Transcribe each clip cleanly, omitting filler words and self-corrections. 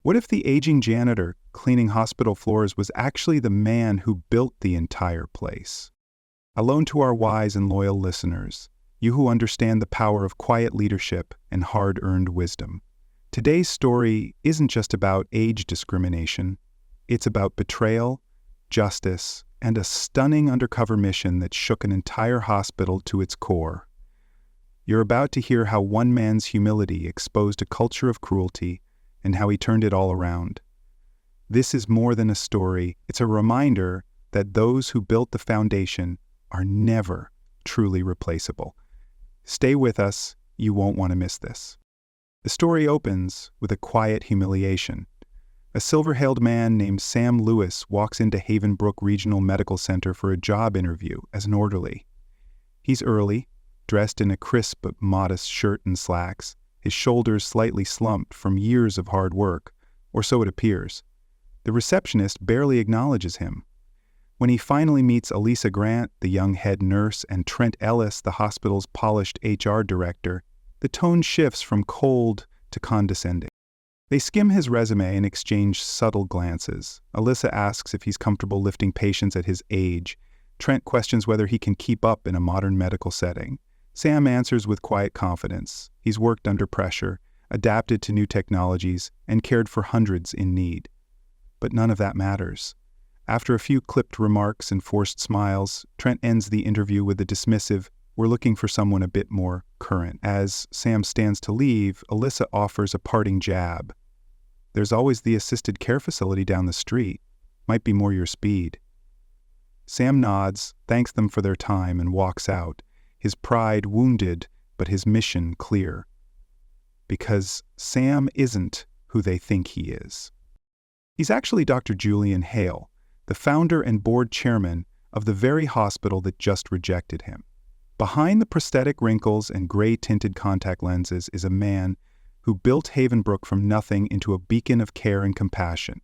What if the aging janitor cleaning hospital floors was actually the man who built the entire place? Alone to our wise and loyal listeners, you who understand the power of quiet leadership and hard-earned wisdom. Today's story isn't just about age discrimination. It's about betrayal, justice, and a stunning undercover mission that shook an entire hospital to its core. You're about to hear how one man's humility exposed a culture of cruelty and how he turned it all around. This is more than a story. It's a reminder that those who built the foundation are never truly replaceable. Stay with us. You won't want to miss this. The story opens with a quiet humiliation. A silver-haired man named Sam Lewis walks into Havenbrook Regional Medical Center for a job interview as an orderly. He's early, dressed in a crisp but modest shirt and slacks, his shoulders slightly slumped from years of hard work, or so it appears. The receptionist barely acknowledges him. When he finally meets Elisa Grant, the young head nurse, and Trent Ellis, the hospital's polished HR director, the tone shifts from cold to condescending. They skim his resume and exchange subtle glances. Elisa asks if he's comfortable lifting patients at his age. Trent questions whether he can keep up in a modern medical setting. Sam answers with quiet confidence. He's worked under pressure, adapted to new technologies, and cared for hundreds in need. But none of that matters. After a few clipped remarks and forced smiles, Trent ends the interview with a dismissive, "We're looking for someone a bit more current." As Sam stands to leave, Elisa offers a parting jab. "There's always the assisted care facility down the street. Might be more your speed." Sam nods, thanks them for their time, and walks out, his pride wounded, but his mission clear. Because Sam isn't who they think he is. He's actually Dr. Julian Hale, the founder and board chairman of the very hospital that just rejected him. Behind the prosthetic wrinkles and gray-tinted contact lenses is a man who built Havenbrook from nothing into a beacon of care and compassion.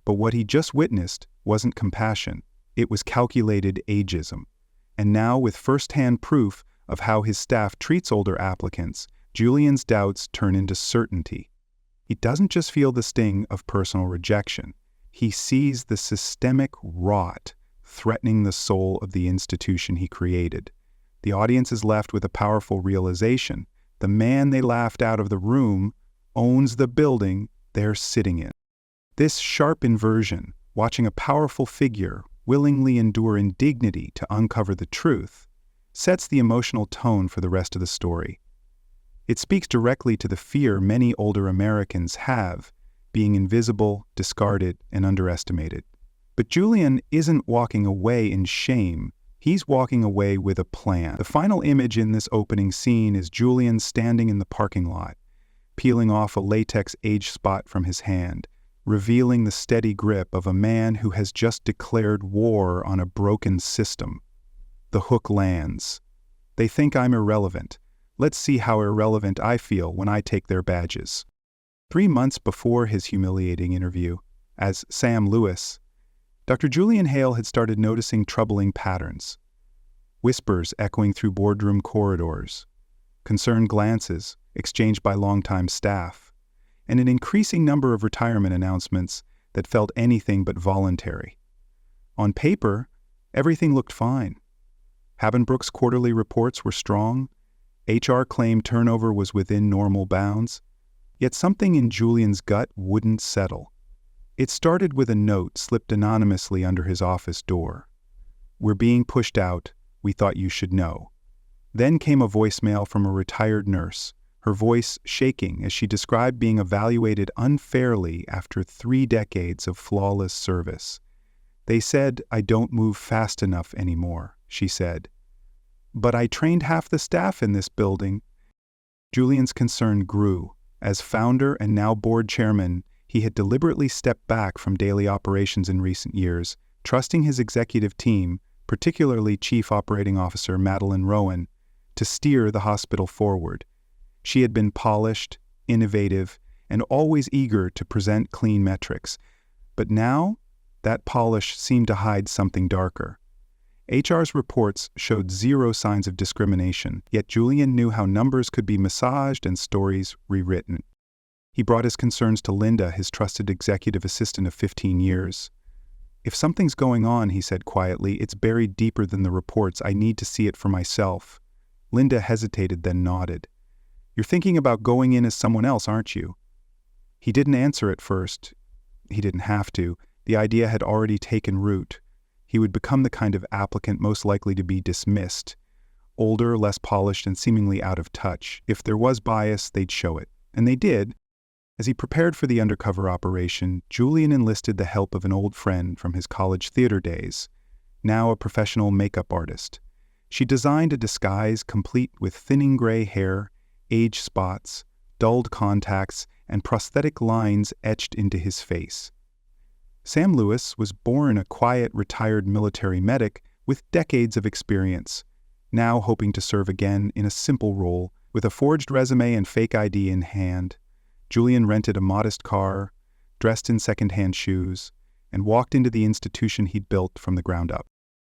But what he just witnessed wasn't compassion, it was calculated ageism. And now, with first-hand proof of how his staff treats older applicants, Julian's doubts turn into certainty. He doesn't just feel the sting of personal rejection. He sees the systemic rot threatening the soul of the institution he created. The audience is left with a powerful realization. The man they laughed out of the room owns the building they're sitting in. This sharp inversion, watching a powerful figure willingly endure indignity to uncover the truth, sets the emotional tone for the rest of the story. It speaks directly to the fear many older Americans have, being invisible, discarded, and underestimated. But Julian isn't walking away in shame. He's walking away with a plan. The final image in this opening scene is Julian standing in the parking lot, peeling off a latex age spot from his hand, revealing the steady grip of a man who has just declared war on a broken system. The hook lands. They think I'm irrelevant. Let's see how irrelevant I feel when I take their badges. 3 months before his humiliating interview, as Sam Lewis, Dr. Julian Hale had started noticing troubling patterns. Whispers echoing through boardroom corridors, concerned glances exchanged by longtime staff, and an increasing number of retirement announcements that felt anything but voluntary. On paper, everything looked fine. Havenbrook's quarterly reports were strong. HR claimed turnover was within normal bounds. Yet something in Julian's gut wouldn't settle. It started with a note slipped anonymously under his office door. "We're being pushed out. We thought you should know." Then came a voicemail from a retired nurse, her voice shaking as she described being evaluated unfairly after 3 decades of flawless service. "They said I don't move fast enough anymore," she said. "But I trained half the staff in this building." Julian's concern grew. As founder and now board chairman, he had deliberately stepped back from daily operations in recent years, trusting his executive team, particularly Chief Operating Officer Madeline Rowan, to steer the hospital forward. She had been polished, innovative, and always eager to present clean metrics. But now, that polish seemed to hide something darker. HR's reports showed 0 signs of discrimination, yet Julian knew how numbers could be massaged and stories rewritten. He brought his concerns to Linda, his trusted executive assistant of 15 years. "If something's going on," he said quietly, "it's buried deeper than the reports. I need to see it for myself." Linda hesitated, then nodded. "You're thinking about going in as someone else, aren't you?" He didn't answer at first. He didn't have to. The idea had already taken root. He would become the kind of applicant most likely to be dismissed. Older, less polished, and seemingly out of touch. If there was bias, they'd show it. And they did. As he prepared for the undercover operation, Julian enlisted the help of an old friend from his college theater days, now a professional makeup artist. She designed a disguise complete with thinning gray hair, age spots, dulled contacts, and prosthetic lines etched into his face. Sam Lewis was born a quiet, retired military medic with decades of experience, now hoping to serve again in a simple role. With a forged resume and fake ID in hand, Julian rented a modest car, dressed in second-hand shoes, and walked into the institution he'd built from the ground up.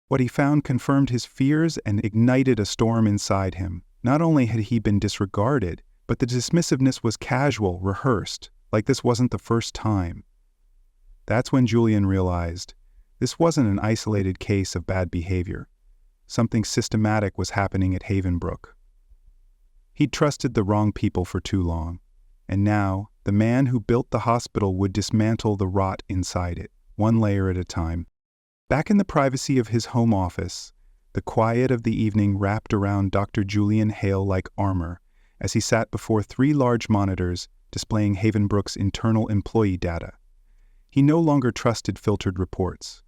What he found confirmed his fears and ignited a storm inside him. Not only had he been disregarded, but the dismissiveness was casual, rehearsed, like this wasn't the first time. That's when Julian realized this wasn't an isolated case of bad behavior. Something systematic was happening at Havenbrook. He'd trusted the wrong people for too long. And now, the man who built the hospital would dismantle the rot inside it, one layer at a time. Back in the privacy of his home office, the quiet of the evening wrapped around Dr. Julian Hale like armor as he sat before 3 large monitors displaying Havenbrook's internal employee data. He no longer trusted filtered reports.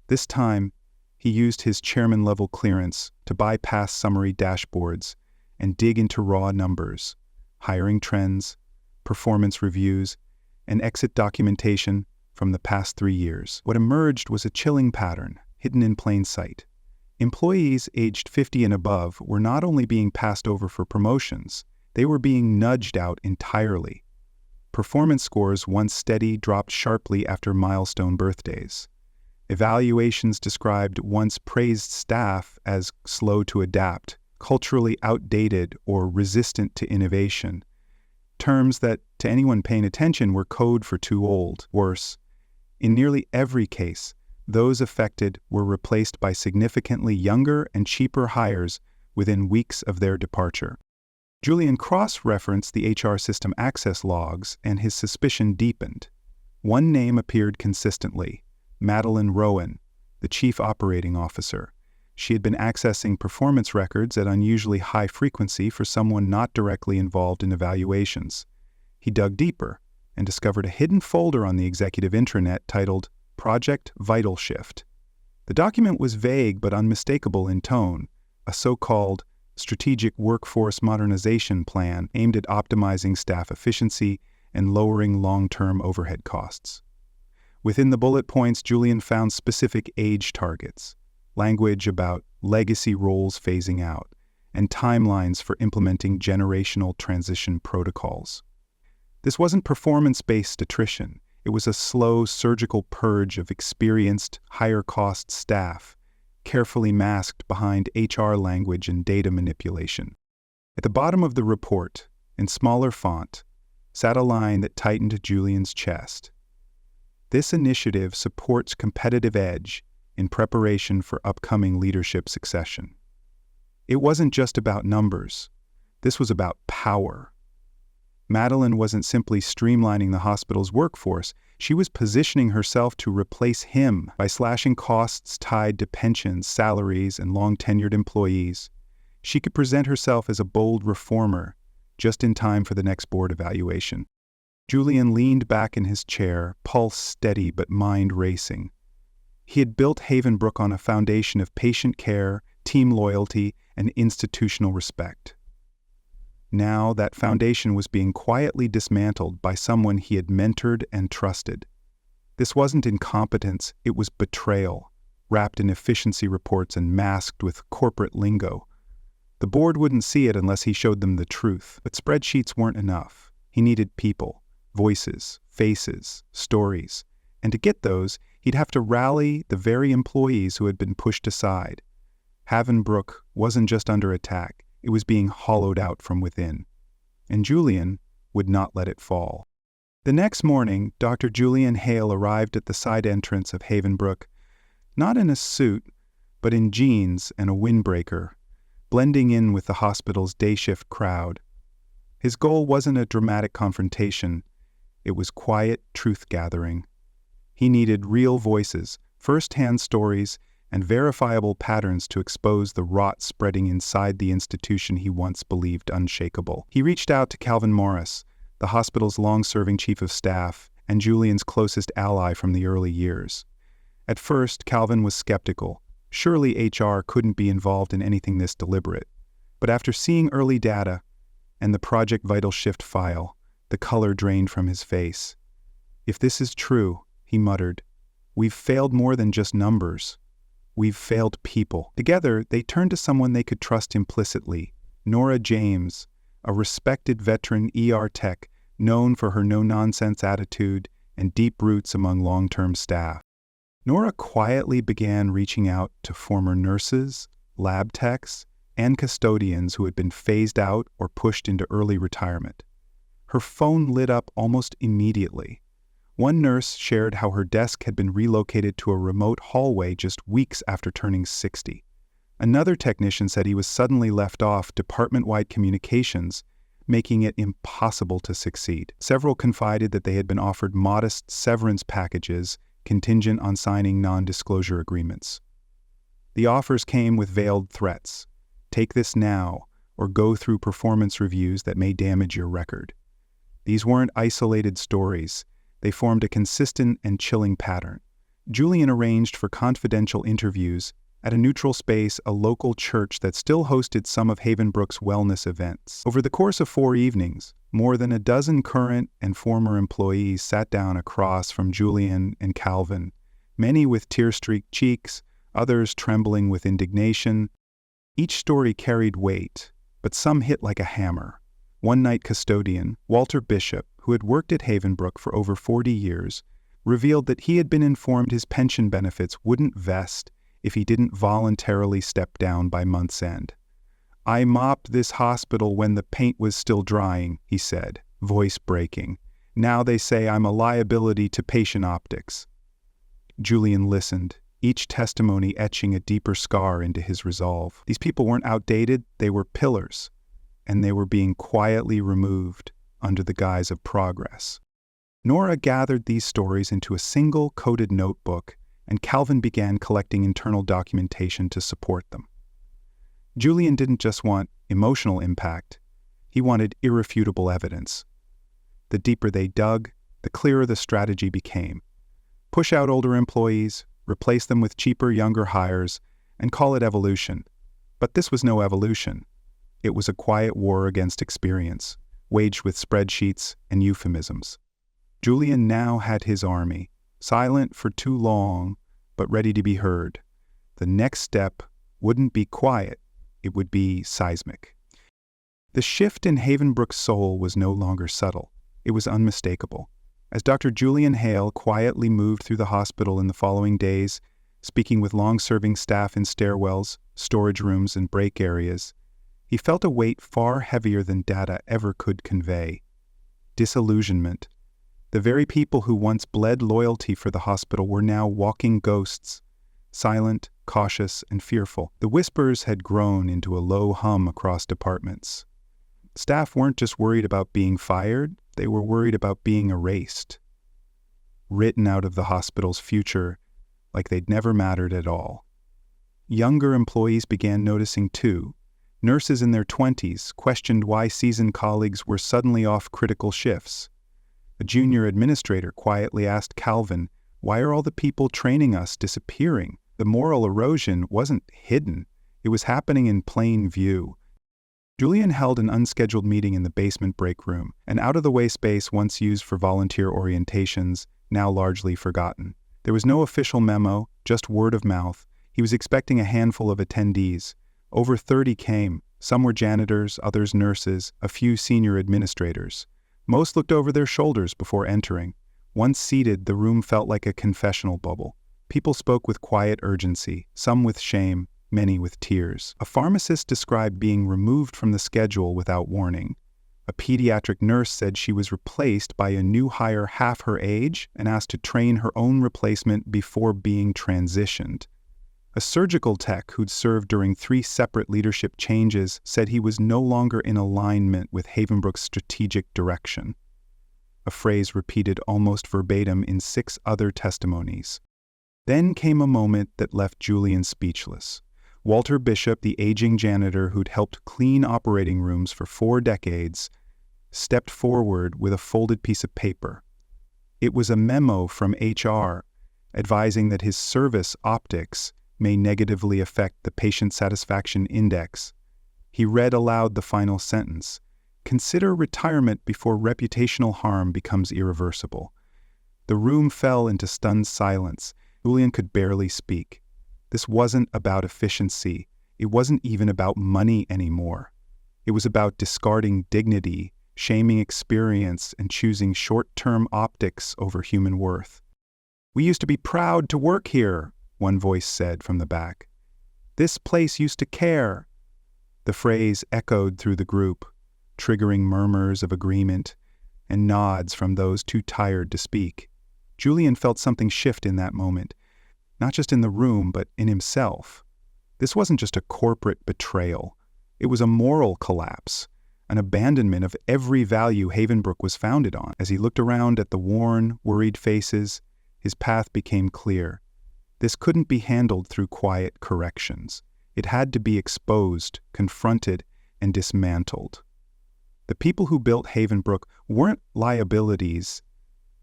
This time, he used his chairman-level clearance to bypass summary dashboards and dig into raw numbers, hiring trends, performance reviews, and exit documentation from the past 3 years. What emerged was a chilling pattern, hidden in plain sight. Employees aged 50 and above were not only being passed over for promotions, they were being nudged out entirely. Performance scores, once steady, dropped sharply after milestone birthdays. Evaluations described once praised staff as slow to adapt, culturally outdated, or resistant to innovation. Terms that, to anyone paying attention, were code for too old. Worse, in nearly every case, those affected were replaced by significantly younger and cheaper hires within weeks of their departure. Julian cross-referenced the HR system access logs, and his suspicion deepened. One name appeared consistently: Madeline Rowan, the chief operating officer. She had been accessing performance records at unusually high frequency for someone not directly involved in evaluations. He dug deeper and discovered a hidden folder on the executive intranet titled Project Vital Shift. The document was vague but unmistakable in tone, a so-called strategic workforce modernization plan aimed at optimizing staff efficiency and lowering long-term overhead costs. Within the bullet points, Julian found specific age targets, language about legacy roles phasing out, and timelines for implementing generational transition protocols. This wasn't performance-based attrition. It was a slow, surgical purge of experienced, higher-cost staff, carefully masked behind HR language and data manipulation. At the bottom of the report, in smaller font, sat a line that tightened Julian's chest. This initiative supports competitive edge in preparation for upcoming leadership succession. It wasn't just about numbers. This was about power. Madeline wasn't simply streamlining the hospital's workforce. She was positioning herself to replace him by slashing costs tied to pensions, salaries, and long-tenured employees. She could present herself as a bold reformer, just in time for the next board evaluation. Julian leaned back in his chair, pulse steady but mind racing. He had built Havenbrook on a foundation of patient care, team loyalty, and institutional respect. Now that foundation was being quietly dismantled by someone he had mentored and trusted. This wasn't incompetence, it was betrayal, wrapped in efficiency reports and masked with corporate lingo. The board wouldn't see it unless he showed them the truth, but spreadsheets weren't enough. He needed people, voices, faces, stories. And to get those, he'd have to rally the very employees who had been pushed aside. Havenbrook wasn't just under attack, it was being hollowed out from within. And Julian would not let it fall. The next morning, Dr. Julian Hale arrived at the side entrance of Havenbrook, not in a suit, but in jeans and a windbreaker, blending in with the hospital's day shift crowd. His goal wasn't a dramatic confrontation, it was quiet truth-gathering. He needed real voices, first-hand stories, and verifiable patterns to expose the rot spreading inside the institution he once believed unshakable. He reached out to Calvin Morris, the hospital's long-serving chief of staff and Julian's closest ally from the early years. At first, Calvin was skeptical. Surely HR couldn't be involved in anything this deliberate. But after seeing early data and the Project Vital Shift file, the color drained from his face. "If this is true," he muttered, "we've failed more than just numbers. We've failed people." Together, they turned to someone they could trust implicitly, Nora James, a respected veteran ER tech known for her no-nonsense attitude and deep roots among long-term staff. Nora quietly began reaching out to former nurses, lab techs, and custodians who had been phased out or pushed into early retirement. Her phone lit up almost immediately. One nurse shared how her desk had been relocated to a remote hallway just weeks after turning 60. Another technician said he was suddenly left off department-wide communications, making it impossible to succeed. Several confided that they had been offered modest severance packages contingent on signing non-disclosure agreements. The offers came with veiled threats. Take this now, or go through performance reviews that may damage your record. These weren't isolated stories. They formed a consistent and chilling pattern. Julian arranged for confidential interviews at a neutral space, a local church that still hosted some of Havenbrook's wellness events. Over the course of 4 evenings, more than a dozen current and former employees sat down across from Julian and Calvin, many with tear-streaked cheeks, others trembling with indignation. Each story carried weight, but some hit like a hammer. One-night custodian, Walter Bishop, who had worked at Havenbrook for over 40 years, revealed that he had been informed his pension benefits wouldn't vest if he didn't voluntarily step down by month's end. "I mopped this hospital when the paint was still drying," he said, voice breaking. "Now they say I'm a liability to patient optics." Julian listened, each testimony etching a deeper scar into his resolve. These people weren't outdated, they were pillars, and they were being quietly removed under the guise of progress. Nora gathered these stories into a single coded notebook, and Calvin began collecting internal documentation to support them. Julian didn't just want emotional impact, he wanted irrefutable evidence. The deeper they dug, the clearer the strategy became. Push out older employees, replace them with cheaper, younger hires, and call it evolution. But this was no evolution. It was a quiet war against experience, waged with spreadsheets and euphemisms. Julian now had his army, silent for too long, but ready to be heard. The next step wouldn't be quiet, it would be seismic. The shift in Havenbrook's soul was no longer subtle, it was unmistakable. As Dr. Julian Hale quietly moved through the hospital in the following days, speaking with long-serving staff in stairwells, storage rooms, and break areas, he felt a weight far heavier than data ever could convey. Disillusionment. The very people who once bled loyalty for the hospital were now walking ghosts, silent, cautious, and fearful. The whispers had grown into a low hum across departments. Staff weren't just worried about being fired, they were worried about being erased, written out of the hospital's future like they'd never mattered at all. Younger employees began noticing too. Nurses in their 20s questioned why seasoned colleagues were suddenly off critical shifts. A junior administrator quietly asked Calvin, "Why are all the people training us disappearing?" The moral erosion wasn't hidden, it was happening in plain view. Julian held an unscheduled meeting in the basement break room, an out-of-the-way space once used for volunteer orientations, now largely forgotten. There was no official memo, just word of mouth. He was expecting a handful of attendees. Over 30 came. Some were janitors, others nurses, a few senior administrators. Most looked over their shoulders before entering. Once seated, the room felt like a confessional bubble. People spoke with quiet urgency, some with shame, many with tears. A pharmacist described being removed from the schedule without warning. A A pediatric nurse said she was replaced by a new hire half her age and asked to train her own replacement before being transitioned. A surgical tech who'd served during 3 separate leadership changes said he was no longer in alignment with Havenbrook's strategic direction. A phrase repeated almost verbatim in 6 other testimonies. Then came a moment that left Julian speechless. Walter Bishop, the aging janitor who'd helped clean operating rooms for 4 decades, stepped forward with a folded piece of paper. It was a memo from HR advising that his service optics may negatively affect the patient satisfaction index. He read aloud the final sentence: "Consider retirement before reputational harm becomes irreversible." The room fell into stunned silence. Julian could barely speak. This wasn't about efficiency. It wasn't even about money anymore. It was about discarding dignity, shaming experience, and choosing short-term optics over human worth. "We used to be proud to work here," one voice said from the back. "This place used to care." The phrase echoed through the group, triggering murmurs of agreement and nods from those too tired to speak. Julian felt something shift in that moment, not just in the room, but in himself. This wasn't just a corporate betrayal. It was a moral collapse, an abandonment of every value Havenbrook was founded on. As he looked around at the worn, worried faces, his path became clear. This couldn't be handled through quiet corrections. It had to be exposed, confronted, and dismantled. The people who built Havenbrook weren't liabilities.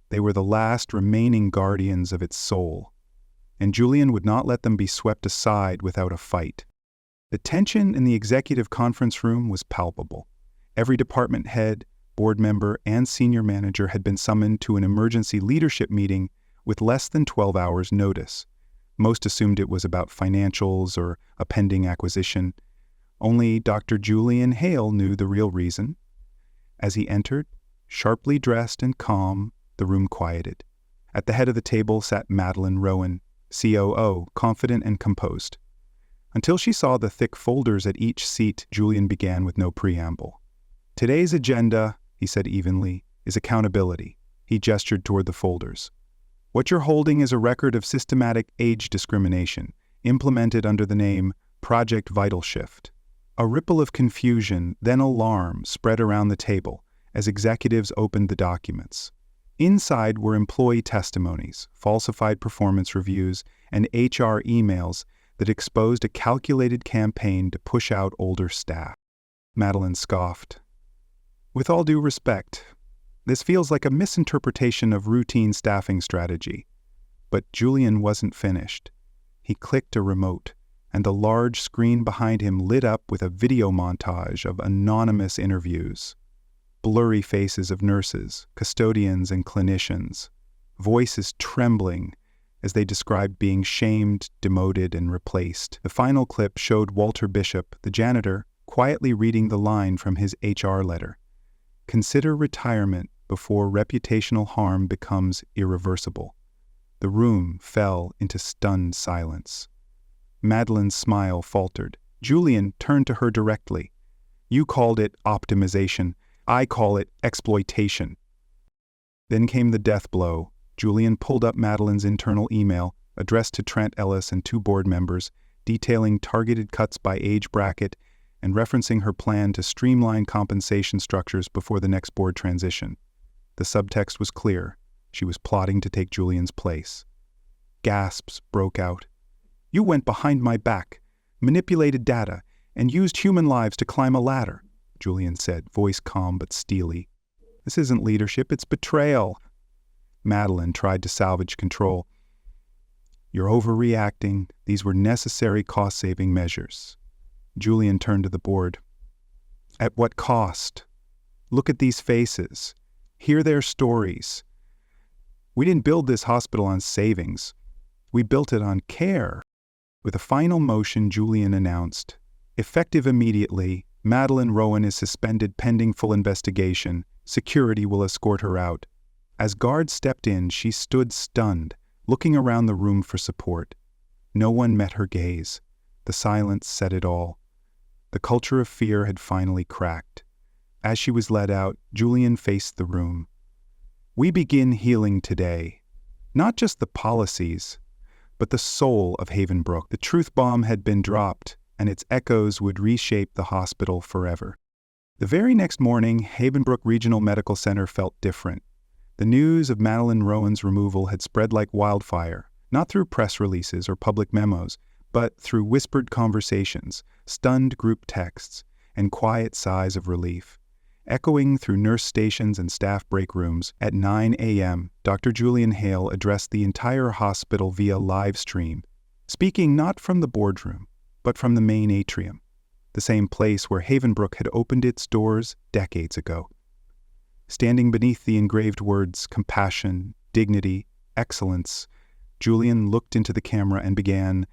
They were the last remaining guardians of its soul. And Julian would not let them be swept aside without a fight. The tension in the executive conference room was palpable. Every department head, board member, and senior manager had been summoned to an emergency leadership meeting with less than 12 hours' notice. Most assumed it was about financials or a pending acquisition. Only Dr. Julian Hale knew the real reason. As he entered, sharply dressed and calm, the room quieted. At the head of the table sat Madeline Rowan, COO, confident and composed. Until she saw the thick folders at each seat, Julian began with no preamble. "Today's agenda," he said evenly, "is accountability." He gestured toward the folders. "What you're holding is a record of systematic age discrimination, implemented under the name Project Vital Shift." A ripple of confusion, then alarm, spread around the table as executives opened the documents. Inside were employee testimonies, falsified performance reviews, and HR emails that exposed a calculated campaign to push out older staff. Madeline scoffed. "With all due respect, this feels like a misinterpretation of routine staffing strategy." But Julian wasn't finished. He clicked a remote, and the large screen behind him lit up with a video montage of anonymous interviews. Blurry faces of nurses, custodians, and clinicians, voices trembling as they described being shamed, demoted, and replaced. The final clip showed Walter Bishop, the janitor, quietly reading the line from his HR letter: "Consider retirement before reputational harm becomes irreversible." The room fell into stunned silence. Madeline's smile faltered. Julian turned to her directly. "You called it optimization. I call it exploitation." Then came the death blow. Julian pulled up Madeline's internal email, addressed to Trent Ellis and 2 board members, detailing targeted cuts by age bracket and referencing her plan to streamline compensation structures before the next board transition. The subtext was clear. She was plotting to take Julian's place. Gasps broke out. "You went behind my back, manipulated data, and used human lives to climb a ladder," Julian said, voice calm but steely. "This isn't leadership, it's betrayal." Madeline tried to salvage control. "You're overreacting. These were necessary cost-saving measures." Julian turned to the board. "At what cost? Look at these faces. Hear their stories. We didn't build this hospital on savings. We built it on care." With a final motion, Julian announced, "Effective immediately, Madeline Rowan is suspended pending full investigation. Security will escort her out." As guards stepped in, she stood stunned, looking around the room for support. No one met her gaze. The silence said it all. The culture of fear had finally cracked. As she was led out, Julian faced the room. We begin healing today. Not just the policies, but the soul of Havenbrook. The truth bomb had been dropped, and its echoes would reshape the hospital forever. The very next morning, Havenbrook Regional Medical Center felt different. The news of Madeline Rowan's removal had spread like wildfire, not through press releases or public memos, but through whispered conversations, stunned group texts, and quiet sighs of relief. Echoing through nurse stations and staff break rooms, at 9 a.m., Dr. Julian Hale addressed the entire hospital via live stream, speaking not from the boardroom, but from the main atrium, the same place where Havenbrook had opened its doors decades ago. Standing beneath the engraved words compassion, dignity, excellence, Julian looked into the camera and began,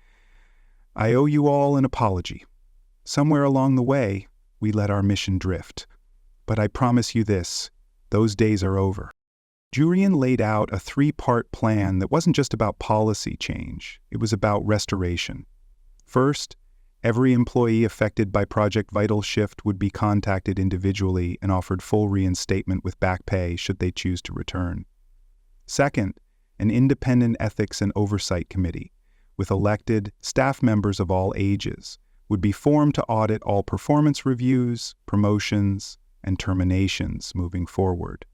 I owe you all an apology. Somewhere along the way, we let our mission drift. But I promise you this, those days are over. Julian laid out a 3-part plan that wasn't just about policy change, it was about restoration. First, every employee affected by Project Vital Shift would be contacted individually and offered full reinstatement with back pay should they choose to return. Second, an independent ethics and oversight committee, with elected staff members of all ages, would be formed to audit all performance reviews, promotions, and terminations moving forward.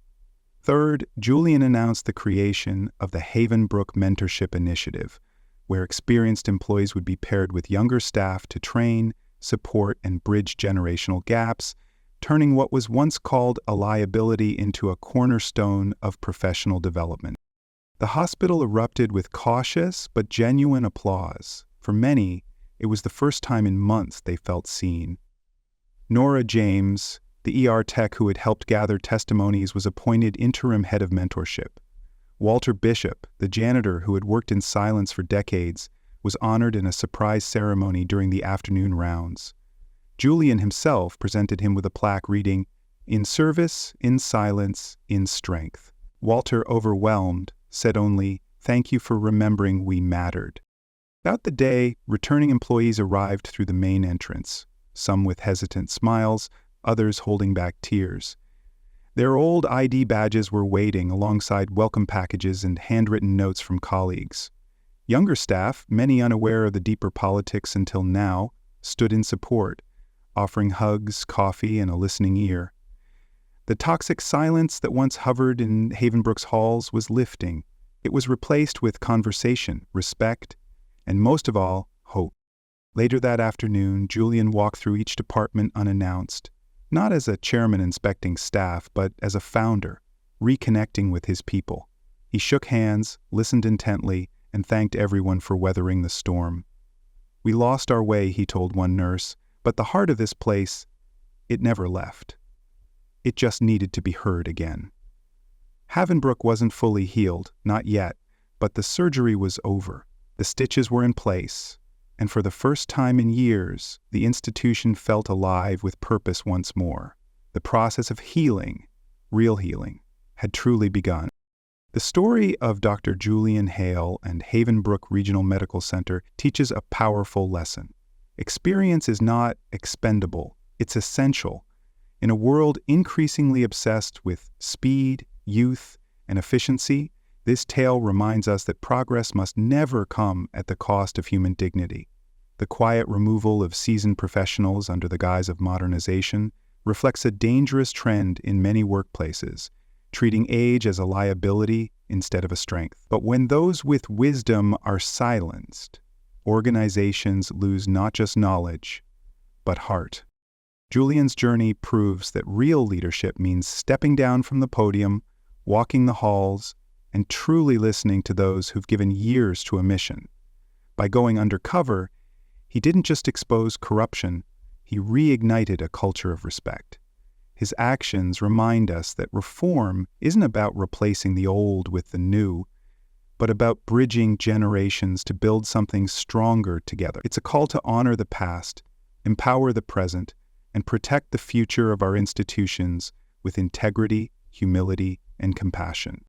Third, Julian announced the creation of the Havenbrook Mentorship Initiative, where experienced employees would be paired with younger staff to train, support, and bridge generational gaps, turning what was once called a liability into a cornerstone of professional development. The hospital erupted with cautious but genuine applause. For many, it was the first time in months they felt seen. Nora James, the ER tech who had helped gather testimonies, was appointed interim head of mentorship. Walter Bishop, the janitor who had worked in silence for decades, was honored in a surprise ceremony during the afternoon rounds. Julian himself presented him with a plaque reading, "In service, in silence, in strength." Walter, overwhelmed, said only, "Thank you for remembering we mattered." Throughout the day, returning employees arrived through the main entrance, some with hesitant smiles, others holding back tears. Their old ID badges were waiting alongside welcome packages and handwritten notes from colleagues. Younger staff, many unaware of the deeper politics until now, stood in support, offering hugs, coffee, and a listening ear. The toxic silence that once hovered in Havenbrook's halls was lifting. It was replaced with conversation, respect, and most of all, hope. Later that afternoon, Julian walked through each department unannounced, not as a chairman inspecting staff, but as a founder, reconnecting with his people. He shook hands, listened intently, and thanked everyone for weathering the storm. "We lost our way," he told one nurse, "but the heart of this place, it never left. It just needed to be heard again." Havenbrook wasn't fully healed, not yet, but the surgery was over. The stitches were in place, and for the first time in years, the institution felt alive with purpose once more. The process of healing, real healing, had truly begun. The story of Dr. Julian Hale and Havenbrook Regional Medical Center teaches a powerful lesson. Experience is not expendable, it's essential. In a world increasingly obsessed with speed, youth, and efficiency, this tale reminds us that progress must never come at the cost of human dignity. The quiet removal of seasoned professionals under the guise of modernization reflects a dangerous trend in many workplaces, treating age as a liability instead of a strength. But when those with wisdom are silenced, organizations lose not just knowledge, but heart. Julian's journey proves that real leadership means stepping down from the podium, walking the halls, and truly listening to those who've given years to a mission. By going undercover, he didn't just expose corruption, he reignited a culture of respect. His actions remind us that reform isn't about replacing the old with the new, but about bridging generations to build something stronger together. It's a call to honor the past, empower the present, and protect the future of our institutions with integrity, humility, and compassion.